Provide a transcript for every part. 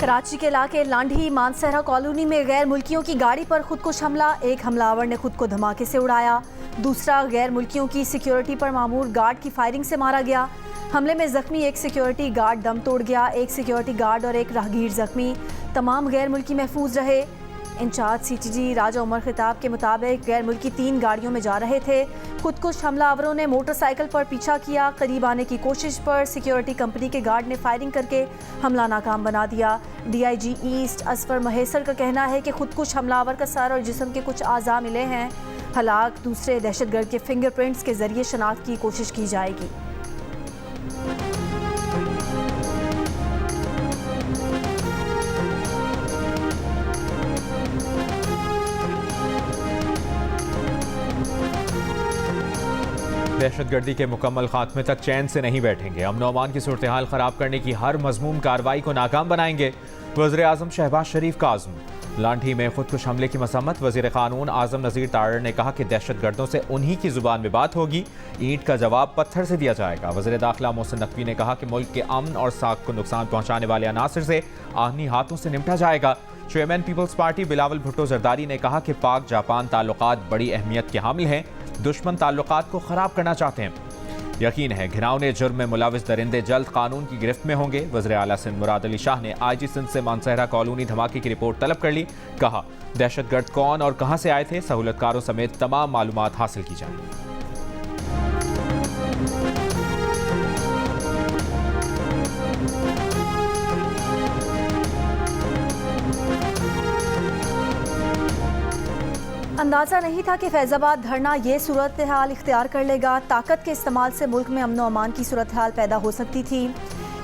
कराची के इलाके लांढी मानसहरा कॉलोनी में गैर मुल्कियों की गाड़ी पर खुदकुश हमला। एक हमलावर ने खुद को धमाके से उड़ाया, दूसरा गैर मुल्कियों की सिक्योरिटी पर मामूर गार्ड की फायरिंग से मारा गया। हमले में जख्मी एक सिक्योरिटी गार्ड दम तोड़ गया, एक सिक्योरिटी गार्ड और एक राहगीर जख्मी। तमाम गैर मुल्की महफूज रहे। इंचार्ज सीटीजी राजा उमर खिताब के मुताबिक गैर मुल्की 3 गाड़ियों में जा रहे थे। खुदकुश हमलावरों ने मोटरसाइकिल पर पीछा किया। करीब आने की कोशिश पर सिक्योरिटी कंपनी के गार्ड ने फायरिंग करके हमला नाकाम बना दिया। DIG ईस्ट असफर महेसर का कहना है कि खुदकुश हमलावर का सर और जिस्म के कुछ आज़ा मिले हैं। हलाक दूसरे दहशतगर्द के फिंगरप्रिंट्स के जरिए शनाख्त की कोशिश की जाएगी। दहशतगर्दी के मुकम्मल खात्मे तक चैन से नहीं बैठेंगे। अमन और अमान की सूरत हाल ख़राब करने की हर मजमूम कार्रवाई को नाकाम बनाएंगे। वज़ीर आज़म शहबाज शरीफ का आज़म। लांठी में खुदकुश हमले की मसम्मत। वज़ीर क़ानून आज़म नज़ीर तारड़ ने कहा कि दहशतगर्दों से उन्हीं की ज़ुबान में बात होगी, ईंट का जवाब पत्थर से दिया जाएगा। वज़ीर दाखिला मोहसिन नकवी ने कहा कि मुल्क के अमन और साख को नुकसान पहुँचाने वाले अनासर से आहनी हाथों से निपटा जाएगा। Chairman Peoples Party Bilawal Bhutto Zardari ने कहा कि पाक जापान ताल्लुकात बड़ी अहमियत के हामिल हैं, दुश्मन ताल्लुकात को ख़राब करना चाहते हैं। यकीन है घिनौने जुर्म में मुलविस दरिंदे जल्द कानून की गिरफ्त में होंगे। वज़ीर आला सिंध मुराद अली शाह ने IG सिंध से मानसहरा कॉलोनी धमाके की रिपोर्ट तलब कर ली। कहा दहशतगर्द कौन और कहां से आए थे, सहूलतकारों समेत तमाम मालूमात हासिल की जाए। अंदाज़ा नहीं था कि फैज़ाबाद धरना ये सूरत हाल इख्तियार कर लेगा। ताकत के इस्तेमाल से मुल्क में अमन व अमान की सूरत हाल पैदा हो सकती थी।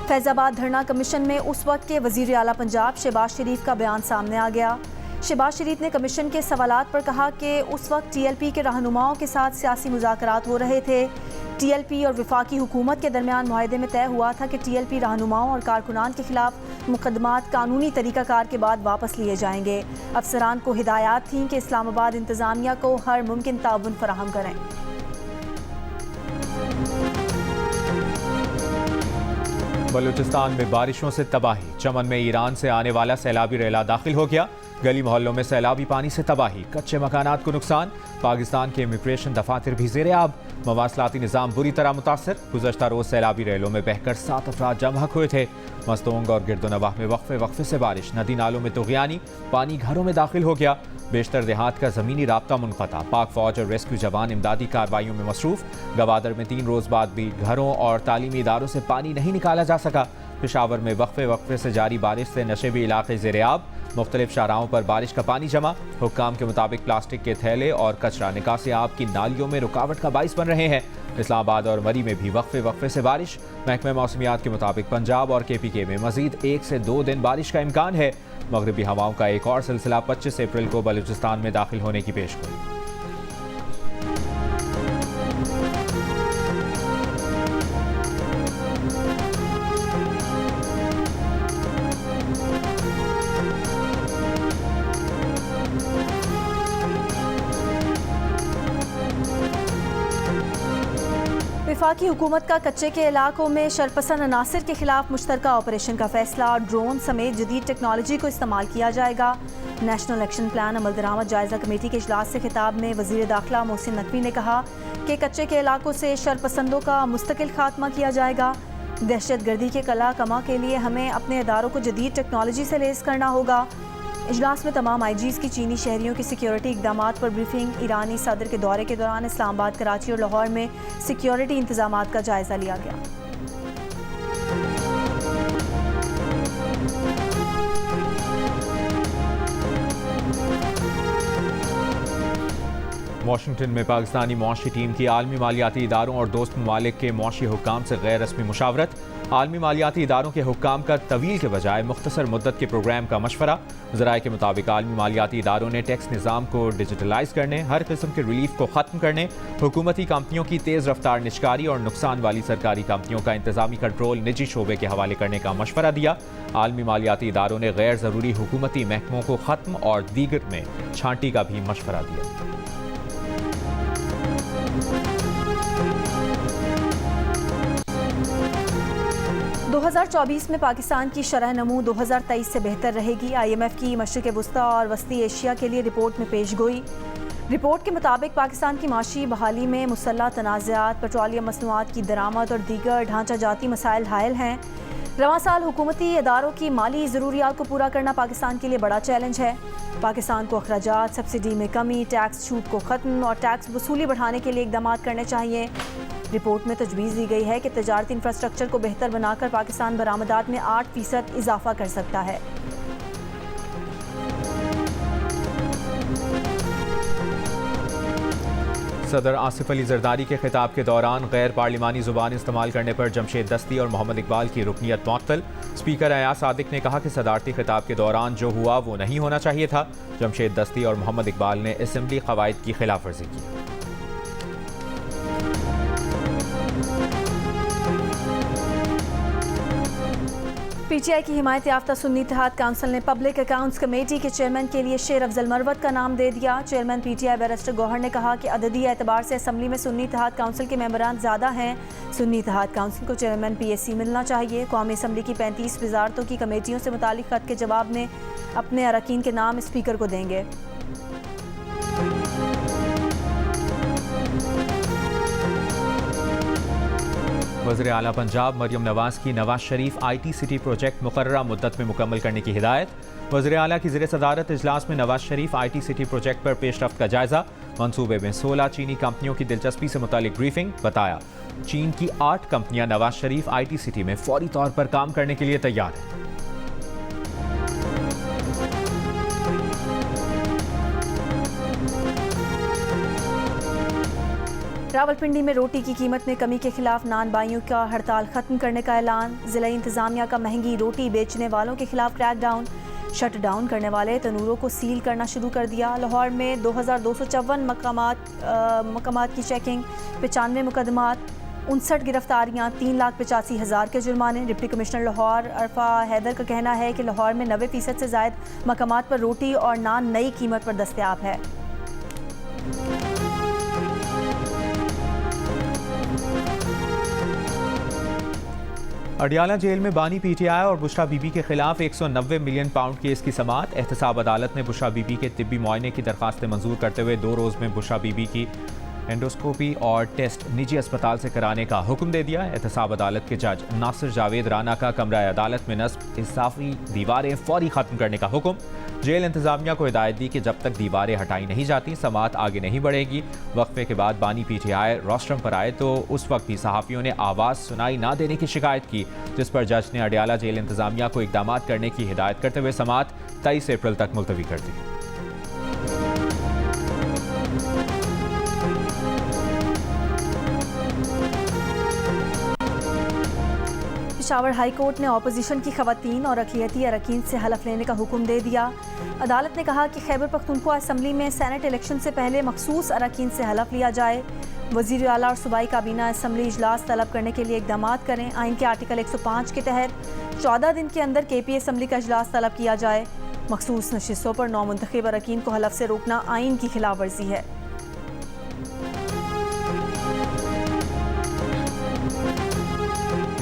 फैज़ाबाद धरना कमीशन में उस वक्त के वज़ीर आला पंजाब शहबाज शरीफ का बयान सामने आ गया। शहबाज शरीफ ने कमीशन के सवालात पर कहा कि उस वक्त TLP के रहनुमाओं के साथ सियासी मुज़ाकरात हो रहे थे। TLP और वफाकी हुकूमत के दरमियान मुआहदे में तय हुआ था कि TLP रहनुमाओं और कारकुनान के खिलाफ मुकदमात कानूनी तरीक़ाकार के बाद वापस लिए जाएंगे। अफसरान को हिदायत थी कि इस्लामाबाद इंतज़ामिया को हर मुमकिन ताउन फराहम करें। बलूचिस्तान में बारिशों से तबाही। चमन में ईरान से आने वाला सैलाबी रेला दाखिल हो गया। गली मोहल्लों में सैलाबी पानी से तबाही, कच्चे मकानात को नुकसान। पाकिस्तान के इमिग्रेशन दफातर भी ज़ेरे आब। मवासलाती निज़ाम बुरी तरह मुतासर। गुज़श्ता रोज़ सैलाबी रेलों में बहकर 7 अफराद जम हुए थे। मस्तोंग और गिरदोनवाह में वक्फे से बारिश। नदी नालों में तुग़यानी, पानी घरों में दाखिल हो गया। बेशतर देहात का ज़मीनी राब्ता मुनक़ता। पाक फ़ौज और रेस्क्यू जवान इमदादी कार्रवाइयों में मसरूफ़। गवादर में 3 रोज़ बाद भी घरों और तालीमी इदारों से पानी नहीं निकाला जा सका। पेशावर में वक्फे से जारी बारिश से नशेबी इलाके ज़ेरे आब। मुख्तलिफ शाहराहों पर बारिश का पानी जमा। हुक्काम के मुताबिक प्लास्टिक के थैले और कचरा निकासी आब की नालियों में रुकावट का बाइस बन रहे हैं। इस्लामाबाद और मरी में भी वक्फे से बारिश। महकमे मौसमियात के मुताबिक पंजाब और KPK में मजीद 1 से 2 दिन बारिश का इम्कान है। मगरबी हवाओं का एक और सिलसिला 25 अप्रैल को बलूचिस्तान में दाखिल होने की पेशगोई। वफाकी हुकूमत का कच्चे के इलाकों में शरपसंद अनासर के खिलाफ मुश्तरका ऑपरेशन का फैसला। ड्रोन समेत जदीद टेक्नोलॉजी को इस्तेमाल किया जाएगा। नेशनल एक्शन प्लान अमल दरामद जायजा कमेटी के इजलास से खिताब में वज़ीर दाखिला मोहसिन नकवी ने कहा कि कच्चे के इलाकों से शरपसंदों का मुस्तकिल खात्मा किया जाएगा। दहशत गर्दी के कला कमा के लिए हमें अपने इदारों को जदीद टेक्नोलॉजी से लेस करना होगा। इजलास में तमाम IGs की चीनी शहरियों की सिक्योरिटी इकदामात पर ब्रीफिंग। ईरानी सदर के दौरे के दौरान इस्लामाबाद, कराची और लाहौर में सिक्योरिटी इंतजामात का जायजा लिया गया। वाशिंगटन में पाकिस्तानी मुआशी टीम की आलमी मालियाती इदारों और दोस्त ममालिक के मुआशी हुक्काम से गैर रस्मी मुशावरत। आलमी मालियाती इदारों के हुक्काम का तवील के बजाय मुख्तसर मुद्दत के प्रोग्राम का मशवरा। ज़राए के मुताबिक आलमी मालियाती इदारों ने टैक्स निज़ाम को डिजिटलाइज करने, हर किस्म के रिलीफ को ख़त्म करने, हुकूमती कंपनियों की तेज़ रफ्तार निजकारी और नुकसान वाली सरकारी कंपनियों का इंतजामी कंट्रोल निजी शोबे के हवाले करने का मशवरा दिया। आलमी मालियाती इदारों ने गैर ज़रूरी हुकूमती महकमों को ख़त्म और दीगर में छांटी का भी मशवरा दिया। 2023 2024 में पाकिस्तान की शरह नमू 2023 से बेहतर रहेगी। IMF की मशरिक़ वस्ता और वस्ती एशिया के लिए रिपोर्ट में पेश गोई। रिपोर्ट के मुताबिक पाकिस्तान की माशी बहाली में मुसल्लह तनाज़ात, पेट्रोलियम मसनूआत की दरामद और दीगर ढांचा जाती मसाइल हायल हैं। रवां साल हुकूमती इदारों की माली ज़रूरियात को पूरा करना पाकिस्तान के लिए बड़ा चैलेंज है। पाकिस्तान को अखराजात, सब्सिडी में कमी, टैक्स छूट को ख़त्म और टैक्स वसूली बढ़ाने के लिए इक़दाम करने चाहिए। रिपोर्ट में तजवीज़ दी गई है कि तजारती इंफ्रास्ट्रक्चर को बेहतर बनाकर पाकिस्तान बरामदात में 8% इजाफा कर सकता है। सदर आसिफ अली जरदारी के खिताब के दौरान गैर पार्लिमानी जुबान इस्तेमाल करने पर जमशेद दस्ती और मोहम्मद इकबाल की रुकनियत मुअत्तल। स्पीकर अयाज सादिक ने कहा कि सदारती खिताब के दौरान जो हुआ वो नहीं होना चाहिए था। जमशेद दस्ती और मोहम्मद इकबाल ने असेंबली कवायद की खिलाफ वर्जी की। PTI की हिमायत याफ्ता सुन्नी इत्तेहाद काउंसिल ने पब्लिक अकाउंट्स कमेटी के चेयरमैन के लिए शेर अफजल मरवत का नाम दे दिया। चेयरमैन PTI बैरिस्टर गौहर ने कहा कि अददी एतबार से असम्बली में सुन्नी इत्तेहाद काउंसिल के मेंबरान ज़्यादा हैं। सुन्नी इत्तेहाद काउंसिल को चेयरमैन PSC मिलना चाहिए। कौमी असम्बली की 35 वजारतों की कमेटियों से मुतालिक खत के जवाब में अपने अरकान के नाम स्पीकर को देंगे। वज़ीर आला पंजाब मरियम नवाज की Nawaz Sharif IT city project मुकर्ररा मुद्दत में मुकम्मल करने की हिदायत। वज़ीर आला की ज़ेर सदारत इजलास में Nawaz Sharif IT city project पर पेशरफ्त का जायजा। मंसूबे में 16 चीनी कंपनियों की दिलचस्पी से मुतालिक ब्रीफिंग। बताया चीन की 8 कंपनियां नवाज शरीफ IT सिटी में फौरी तौर पर काम करने के लिए तैयार हैं। रावलपिंडी में रोटी की कीमत में कमी के खिलाफ नान बाइयों का हड़ताल खत्म करने का ऐलान। जिला इंतजामिया का महंगी रोटी बेचने वालों के खिलाफ क्रैकडाउन। शट डाउन करने वाले तनूरों को सील करना शुरू कर दिया। लाहौर में 2254 मकामात की चेकिंग, 95 मुकदमात, 59 गिरफ्तारियां, 3,85,000 के जुर्माने। डिप्टी कमिश्नर लाहौर अरफा हैदर का कहना है कि लाहौर में 90% से ज़ायद मकामात पर रोटी और नान नई कीमत पर दस्तयाब है। अडियाला जेल में बानी PTI और बुशरा बीबी के खिलाफ 190 मिलियन पाउंड केस की समाअत। एहतसाब अदालत ने बुशरा बीबी के तिब्बी मुआयने की दरख्वास्तें मंजूर करते हुए 2 रोज़ में बुशरा बीबी की एंडोस्कोपी और टेस्ट निजी अस्पताल से कराने का हुक्म दे दिया। एहतसाब अदालत के जज नासिर जावेद राना का कमरा अदालत में नस्ब इसाफी दीवारें फौरी खत्म करने का हुक्म। जेल इंतजामिया को हिदायत दी कि जब तक दीवारें हटाई नहीं जाती समाअत आगे नहीं बढ़ेगी। वक्फे के बाद बानी PTI रोस्ट्रम पर आए तो उस वक्त भी सहाफ़ियों ने आवाज़ सुनाई ना देने की शिकायत की, जिस पर जज ने अडियाला जेल इंतजामिया को इकदाम करने की हिदायत करते हुए समाअत 23 अप्रैल तक मुलतवी कर दी। पेशावर हाई कोर्ट ने अपोजिशन की खवातीन और अक़लियती अरकान से हलफ लेने का हुक्म दे दिया। अदालत ने कहा कि खैबर पख्तूनख्वा असम्बली में सेनेट इलेक्शन से पहले मखसूस अरकान से हलफ लिया जाए। वज़ीर आला और सूबाई काबीना असम्बली इजलास तलब करने के लिए इक़दाम करें। आइन के आर्टिकल 105 के तहत 14 दिन के अंदर KP असम्बली का इजलास तलब किया जाए। मखसूस नशिस्तों पर नौमुंतखब अरकान को हलफ से रोकना आइन की खिलाफ वर्जी है।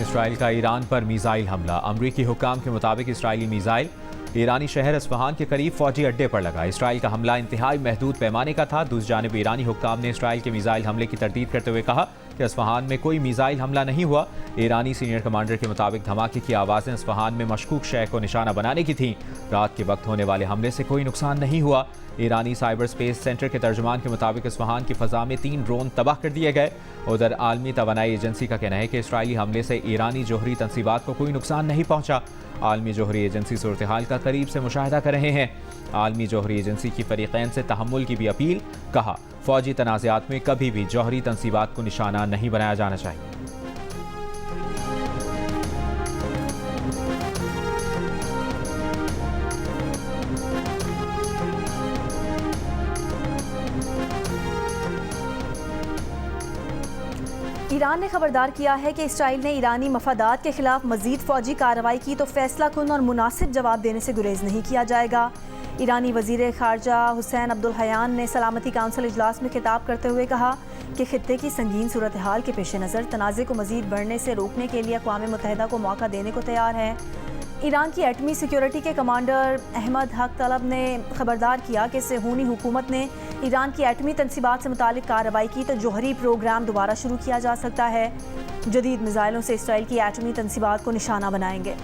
इसराइल का ईरान पर मीज़ाइल हमला। अमरीकी हुक्काम के मुताबिक इसराइली मीज़ाइल ईरानी शहर अस्फहान के करीब फौजी अड्डे पर लगा। इसराइल का हमला इंतहाई महदूद पैमाने का था। दूसरी जानिब ईरानी हुक्काम ने इसराइल के मीज़ाइल हमले की तरदीद करते हुए कहा कि अस्फहान में कोई मीज़ाइल हमला नहीं हुआ। ईरानी सीनियर कमांडर के मुताबिक धमाके की आवाज़ें अस्फहान में मशकूक शय को निशाना बनाने की थीं। रात के वक्त होने वाले हमले से कोई नुकसान नहीं हुआ। ईरानी साइबर स्पेस सेंटर के तर्जुमान के मुताबिक अस्फहान की फ़ज़ा में 3 ड्रोन तबाह कर दिए गए। उधर आलमी तवानाई एजेंसी का कहना है कि इसराइली हमले से ईरानी जोहरी तनसीबात को कोई नुकसान नहीं पहुंचा। आलमी जोहरी एजेंसी सूरत हाल का करीब से मुशाहिदा कर रहे हैं। आलमी जोहरी एजेंसी की फरीक़ैन से तहम्मुल की भी अपील। कहा फ़ौजी तनाज़ात में कभी भी जोहरी तनसीबात को निशाना नहीं बनाया जाना चाहिए। ईरान ने खबरदार किया है कि इसराइल ने ईरानी मफादात के खिलाफ मजीद फौजी कार्रवाई की तो फैसला कुन और मुनासिब जवाब देने से गुरेज नहीं किया जाएगा। ईरानी वजीर खारजा हुसैन अब्दुल हयान ने सलामती काउंसिल इजलास में खिताब करते हुए कहा कि खित्ते की संगीन सूरत हाल के पेश नज़र तनाज़े को मज़ीद बढ़ने से रोकने के लिए अक़वाम मुत्तहिदा को मौका देने को तैयार है। ईरान की एटमी सिक्योरिटी के कमांडर अहमद हक तलब ने खबरदार किया कि सेहूनी हुकूमत ने ईरान की एटमी तनसीबात से मुतालिक कार्रवाई की तो जोहरी प्रोग्राम दोबारा शुरू किया जा सकता है। जदीद मिसाइलों से इसराइल की एटमी तनसीबात को निशाना बनाएंगे।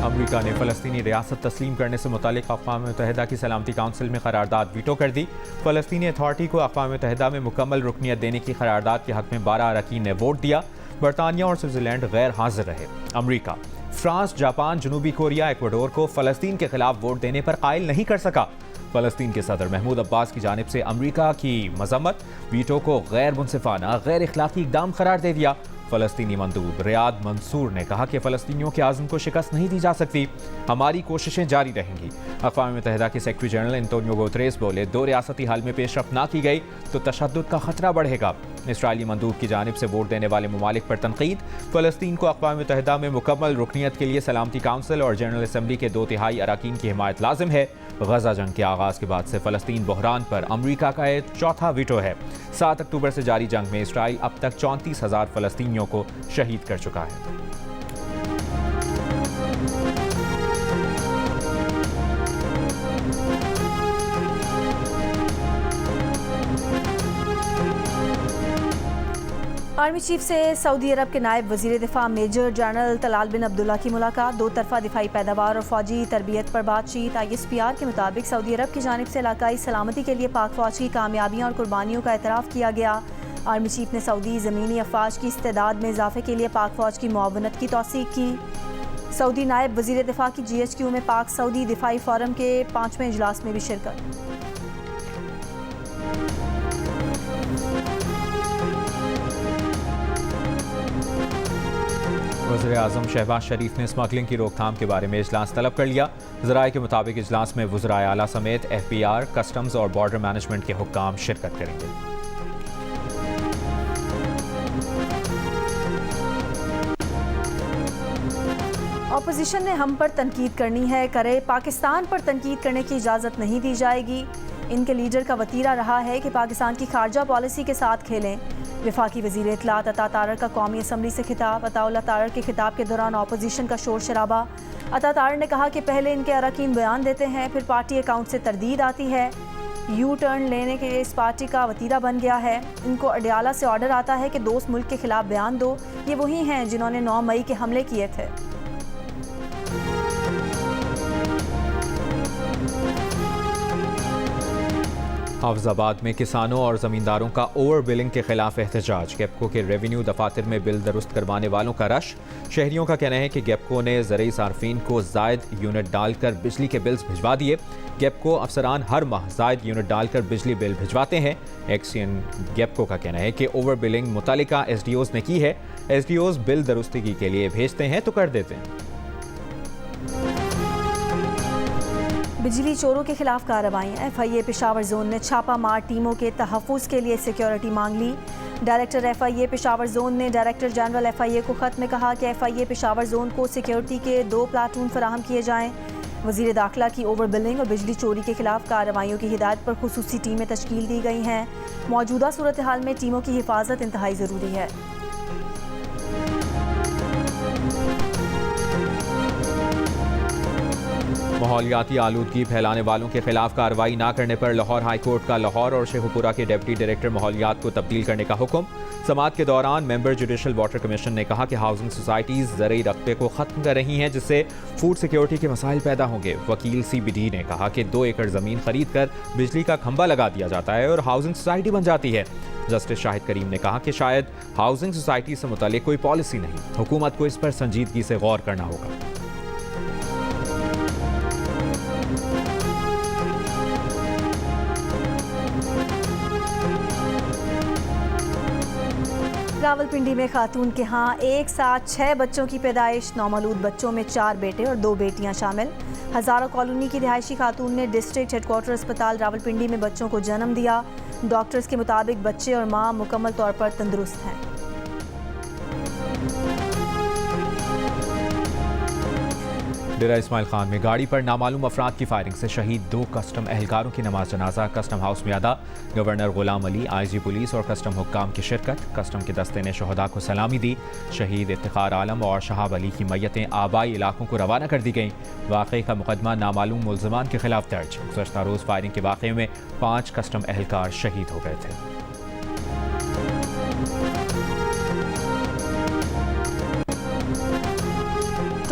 अमेरिका ने फ़लस्तीनी रियासत तस्लीम करने से मुतालिक अक़वाम मुत्तहिदा की सलामती काउंसिल में करारदाद वीटो कर दी। फ़लस्तीनी अथॉरिटी को अक़वाम मुत्तहिदा में मुकम्मल रुकनियत देने की करारदाद के हक़ में 12 अरकान ने वोट दिया। बरतानिया और स्विट्ज़रलैंड गैर हाजिर रहे। अमेरिका, फ्रांस, जापान, जनूबी कोरिया, इक्वाडोर को फ़लस्तीन के खिलाफ वोट देने पर कायल नहीं कर सका। फ़लस्तीन के सदर महमूद अब्बास की जानिब से अमेरिका की मजम्मत, वीटो को गैर मुनसिफाना, गैर इखलाकी इक़दाम करार दे दिया। फ़लस्तीनी मंदूब रियाद मंसूर ने कहा कि फ़लस्तीनियों के आज़म को शिकस्त नहीं दी जा सकती, हमारी कोशिशें जारी रहेंगी। अक़वाम मुत्तहिदा के सेक्रेटरी जनरल एंटोनियो गुतेरेस बोले, 2 रियासती हल में पेशरफ्त ना की गई तो तशद्दुद का खतरा बढ़ेगा। इसराइली मंदूब की जानिब से वोट देने वाले ममालिक पर तनकीद। फ़लस्तीन को अक़वाम मुत्तहिदा में मुकम्मल रुकनियत के लिए सलामती काउंसिल और जनरल असम्बली के 2/3 अरकान की हिमायत लाजिम है। गजा जंग के आगाज़ के बाद से फ़लस्तीन बहरान पर अमेरिका का यह चौथा वीटो है। 7 अक्टूबर से जारी जंग में इसराइल अब तक 34,000 फ़लस्तीनियों को शहीद कर चुका है। आर्मी चीफ से सऊदी अरब के नायब वज़ीर दिफा मेजर जनरल तलाल बिन अब्दुल्ला की मुलाकात। 2 तरफ़ा दिफाई पैदावार और फ़ौजी तरबियत पर बातचीत। ISPR के मुताबिक सऊदी अरब की जानिब से इलाकाई सलामती के लिए पाक फ़ौज की कामयाबियाँ और कुर्बानियों का एतराफ़ किया गया। आर्मी चीफ ने सऊदी ज़मीनी अफ़वाज की इस्तेदाद में इजाफ़े के लिए पाक फ़ौज की मुआवनत की तौसीक़ की। सऊदी नायब वज़ीर दिफा की GHQ में पाक सऊदी दिफाई फ़ोरम के 5वें इजलास में भी शिरकत। वज़ीर आज़म शहबाज शरीफ ने स्मगलिंग की रोकथाम के बारे में इजलास तलब कर लिया। ज़राए के मुताबिक इजलास में वज़राए आला समेत FBR, कस्टम्स और बॉर्डर मैनेजमेंट के हुक्काम शिरकत करेंगे। अपोजिशन ने हम पर तनकीद करनी है करे, पाकिस्तान पर तनकीद करने की इजाज़त नहीं दी जाएगी। इनके लीडर का वतीरा रहा है कि पाकिस्तान की खारजा पॉलिसी के साथ खेलें। वफाकी वज़ीर इत्तलात अता तारर का कौमी असम्बली से खिताब। अताउल्लाह तारर के खिताब के दौरान अपोजिशन का शोर शराबा। अता तारर ने कहा कि पहले इनके अरकान बयान देते हैं, फिर पार्टी अकाउंट से तरदीद आती है। यू टर्न लेने के लिए इस पार्टी का वतीरा बन गया है। इनको अडयाला से ऑर्डर आता है कि दोस्त मुल्क के खिलाफ बयान दो। ये वही हैं जिन्होंने 9 मई के हमले किए थे। हाफिजाबाद में किसानों और ज़मींदारों का ओवर बिलिंग के खिलाफ एहतजाज। गेपको के रेवेन्यू दफातर में बिल दुरुस्त करवाने वालों का रश। शहरियों का कहना है कि गेपको ने ज़रई सार्फिन को ज़ायद यूनिट डालकर बिजली के बिल्स भिजवा दिए। गेपको अफसरान हर माह ज़ायद यूनिट डालकर बिजली बिल भिजवाते हैं। एक्सियन गेपको का कहना है कि ओवर बिलिंग मुतालिका SDOs ने की है। SDOs बिल दुरुस्ती के लिए भेजते हैं तो कर देते हैं। बिजली चोरों के खिलाफ कार्रवाई। FIA पेशावर जोन ने छापा मार टीमों के तहफ़्फ़ुज़ के लिए सिक्योरिटी मांग ली। डायरेक्टर FIA पेशावर जोन ने डायरेक्टर जनरल FIA को ख़त में कहा कि FIA पेशावर जोन को सिक्योरिटी के 2 प्लाटून फराहम किए जाएँ। वज़ीर दाखिला की ओवर बिलिंग और बिजली चोरी के खिलाफ कार्रवाइयों की हिदायत पर खुसूसी टीमें तश्कील दी गई हैं। मौजूदा सूरत हाल में टीमों की हिफाजत इंतहाई ज़रूरी है। माहौलियाती आलूदगी फैलाने वालों के खिलाफ कार्रवाई न करने पर लाहौर हाई कोर्ट का लाहौर और शेखुपुरा के डिप्टी डायरेक्टर माहौलियात को तब्दील करने का हुक्म। समाअत के दौरान मेंबर जुडिशल वाटर कमीशन ने कहा कि हाउसिंग सोसाइटीज़ ज़रई रकबे को ख़त्म कर रही हैं, जिससे फूड सिक्योरिटी के मसाइल पैदा होंगे। वकील CBD ने कहा कि 2 एकड़ ज़मीन खरीद कर बिजली का खंभा लगा दिया जाता है और हाउसिंग सोसाइटी बन जाती है। जस्टिस शाहिद करीम ने कहा कि शायद हाउसिंग सोसाइटी से मुतालिक कोई पॉलिसी नहीं, हुकूमत को इस पर संजीदगी से गौर करना होगा। रावलपिंडी में खातून के यहाँ एक साथ 6 बच्चों की पैदाइश। नौमौलूद बच्चों में 4 बेटे और 2 बेटियां शामिल। हज़ारा कॉलोनी की रिहायशी खातून ने डिस्ट्रिक्ट हेडक्वार्टर अस्पताल रावलपिंडी में बच्चों को जन्म दिया। डॉक्टर्स के मुताबिक बच्चे और मां मुकम्मल तौर पर तंदुरुस्त हैं। डेरा इस्माइल खान में गाड़ी पर नामालूम अफराद की फायरिंग से शहीद 2 कस्टम एहलकारों की नमाज जनाजा कस्टम हाउस में अदा। Governor Ghulam Ali, IG police और कस्टम हुक्काम की शिरकत। कस्टम के दस्ते ने शहदा को सलामी दी। शहीद इफ्तिखार आलम और शहाब अली की मैयतें आबाई इलाकों को रवाना कर दी गईं। वाक़े का मुकदमा नामालूम मुल्ज़िमान के खिलाफ दर्ज। गुज़श्ता रोज़ फायरिंग के वाक़े में 5 कस्टम एहलकार शहीद हो गए थे।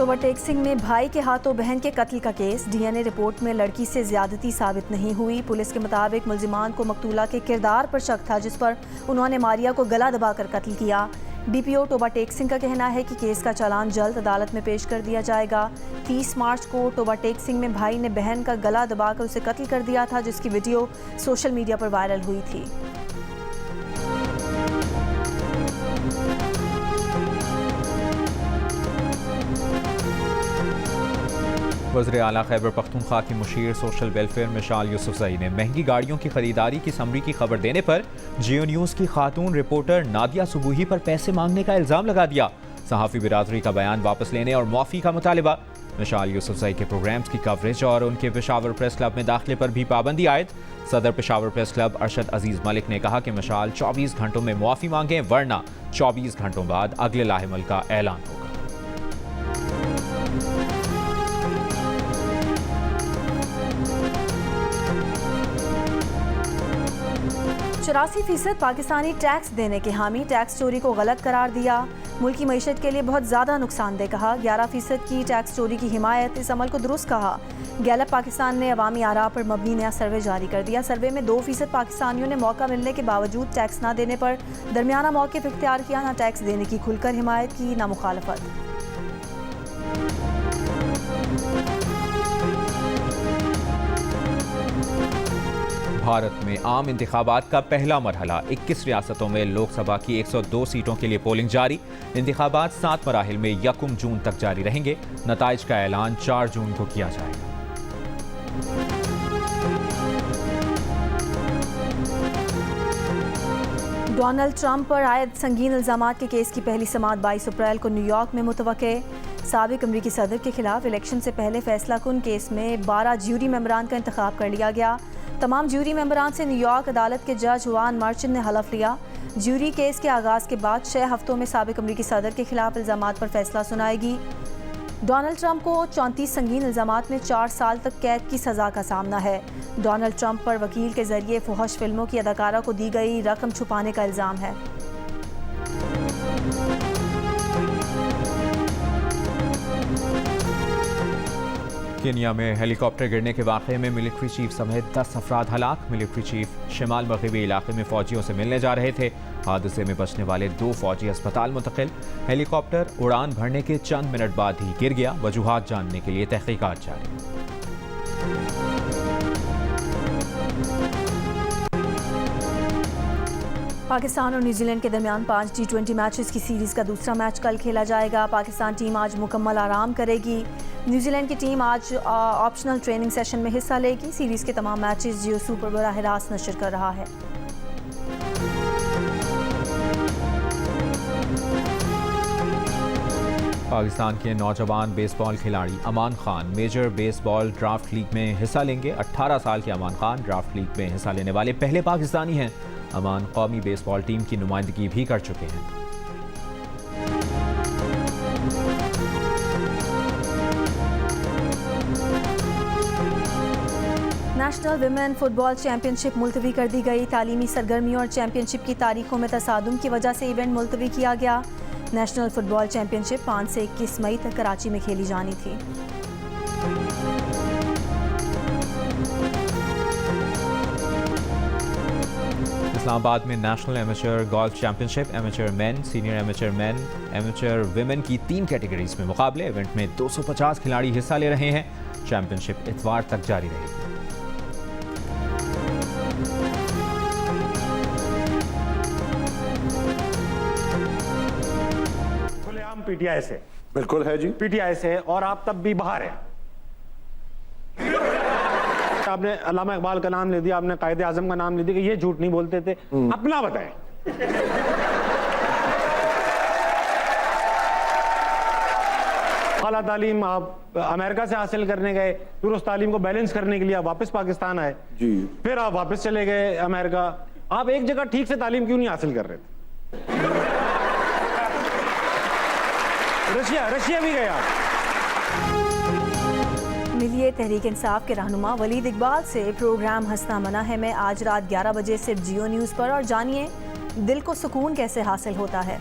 ओवरटेक्सिंग में भाई के हाथों बहन के कत्ल का केस। डीएनए रिपोर्ट में लड़की से ज्यादती साबित नहीं हुई। पुलिस के मुताबिक मुल्जिमान को मकतूला के किरदार पर शक था, जिस पर उन्होंने मारिया को गला दबाकर कत्ल किया। डीपीओ ओवरटेक्सिंग का कहना है कि केस का चालान जल्द अदालत में पेश कर दिया जाएगा। 30 मार्च को ओवरटेक्सिंग में भाई ने बहन का गला दबाकर उसे कत्ल कर दिया था, जिसकी वीडियो सोशल मीडिया पर वायरल हुई थी। वज़ीर आला खैबर पख्तूनख्वा की मुशीर सोशल वेलफेयर मिशाल यूसुफजई ने महंगी गाड़ियों की खरीदारी की समरी की खबर देने पर जियो न्यूज़ की खातून रिपोर्टर नादिया सुबूही पर पैसे मांगने का इल्ज़ाम लगा दिया। सहाफ़ी बिरादरी का बयान वापस लेने और मुआफ़ी का मुतालिबा। मिशाल यूसुफजई के प्रोग्राम्स की कवरेज और उनके पेशावर प्रेस क्लब में दाखिले पर भी पाबंदी आयद। सदर पेशावर प्रेस क्लब अरशद अजीज़ मलिक ने कहा कि मिशाल 24 घंटों में मुआफ़ी मांगें, वरना 24 घंटों बाद अगले लाहेमल का ऐलान होगा। %84 पाकिस्तानी टैक्स देने के हामी। टैक्स चोरी को गलत करार दिया। मुल्की मईशत के लिए बहुत ज़्यादा नुकसानदेह कहा। 11% की टैक्स चोरी की हिमायत, इस अमल को दुरुस्त कहा। गैलप पाकिस्तान ने अवामी आरा पर मबनी नया सर्वे जारी कर दिया। सर्वे में 2% पाकिस्तानियों ने मौका मिलने के बावजूद टैक्स ना देने पर दरमियाना मौक़िफ़ इख्तियार किया। ना टैक्स देने की खुलकर हिमायत की, ना मुखालफत। भारत में आम इंतखाबात का पहला मरहला। 21 रियासतों में लोकसभा की 102 सीटों के लिए पोलिंग जारी। इंतखाबात 7 मराहिल में 1 जून तक जारी रहेंगे। नताइज का ऐलान 4 जून को किया जाएगा। डोनाल्ड ट्रंप पर आयद संगीन इल्ज़ामात के केस की पहली समाअत 22 अप्रैल को न्यूयॉर्क में मुतवक्के। साबिक अमरीकी सदर के खिलाफ इलेक्शन से पहले फैसला कुन केस में 12 ज्यूरी मेंबरान का इंतखाब कर लिया गया। तमाम ज्यूरी मेंबरान से न्यूयॉर्क अदालत के जज जुआन मर्चेंट ने हलफ लिया। ज्यूरी केस के आगाज़ के बाद 6 हफ्तों में साबिक अमरीकी सदर के खिलाफ इल्ज़ामात पर फैसला सुनाएगी। डोनाल्ड ट्रंप को 34 संगीन इल्ज़ामात में 4 साल तक कैद की सज़ा का सामना है। डोनाल्ड ट्रंप पर वकील के जरिए फुहश फिल्मों की अदाकारा को दी गई रकम छुपाने का इल्ज़ाम है। केन्या में हेलीकॉप्टर गिरने के वाक़े में मिलिट्री चीफ समेत 10 अफराद हलाक। मिलिट्री चीफ शिमाल मगरबी इलाके में फौजियों से मिलने जा रहे थे। हादसे में बचने वाले 2 फौजी अस्पताल मुंतकिल। हेलीकॉप्टर उड़ान भरने के चंद मिनट बाद ही गिर गया। वजूहात जानने के लिए तहकीकात जारी। पाकिस्तान और न्यूजीलैंड के दरमियान 5 T20 मैचेस की सीरीज़ का दूसरा मैच कल खेला जाएगा। पाकिस्तान टीम आज मुकम्मल आराम करेगी। न्यूजीलैंड की टीम आज ऑप्शनल ट्रेनिंग सेशन में हिस्सा लेगी। सीरीज़ के तमाम मैचेस जियो सुपर बराह रास्त नशर कर रहा है। पाकिस्तान के नौजवान बेसबॉल खिलाड़ी Aman Khan major baseball draft league में हिस्सा लेंगे। 18 साल के अमान खान ड्राफ्ट लीग में हिस्सा लेने वाले पहले पाकिस्तानी हैं। अमान कौमी बेसबॉल टीम की नुमाइंदगी भी कर चुके हैं। नेशनल विमेन फुटबॉल चैंपियनशिप मुलतवी कर दी गई। तालीमी सरगर्मियों और चैंपियनशिप की तारीखों में तसादुम की वजह से इवेंट मुलतवी किया गया। नेशनल फुटबॉल चैंपियनशिप 5 से 21 मई तक कराची में खेली जानी थी। इस्लामाबाद में national amateur golf championship amateur main, senior amateur main, amateur women की 3 कैटेगरीज में मुकाबले। इवेंट में 250 खिलाड़ी हिस्सा ले रहे हैं। चैंपियनशिप इतवार तक जारी रहेगी। खुलेआम पीटीआई से। बिल्कुल है जी। पीटीआई से, और आप तब भी बाहर हैं। आपने अल्लामा इकबाल का नाम ले दिया, आपने कायदे आजम का नाम ले दिया कि ये झूठ नहीं बोलते थे। अपना बताएं। आला तालीम आप अमेरिका से हासिल करने गए, फिर उस तालीम को बैलेंस करने के लिए आप वापस पाकिस्तान आए जी। फिर आप वापस चले गए अमेरिका। आप एक जगह ठीक से तालीम क्यों नहीं हासिल कर रहे थे? रशिया भी गए आप। मिलिए तहरीक इंसाफ के रहनुमा वलीद इकबाल से। प्रोग्राम हंसना मना है में आज रात 11 बजे सिर्फ जियो न्यूज़ पर, और जानिए दिल को सुकून कैसे हासिल होता है।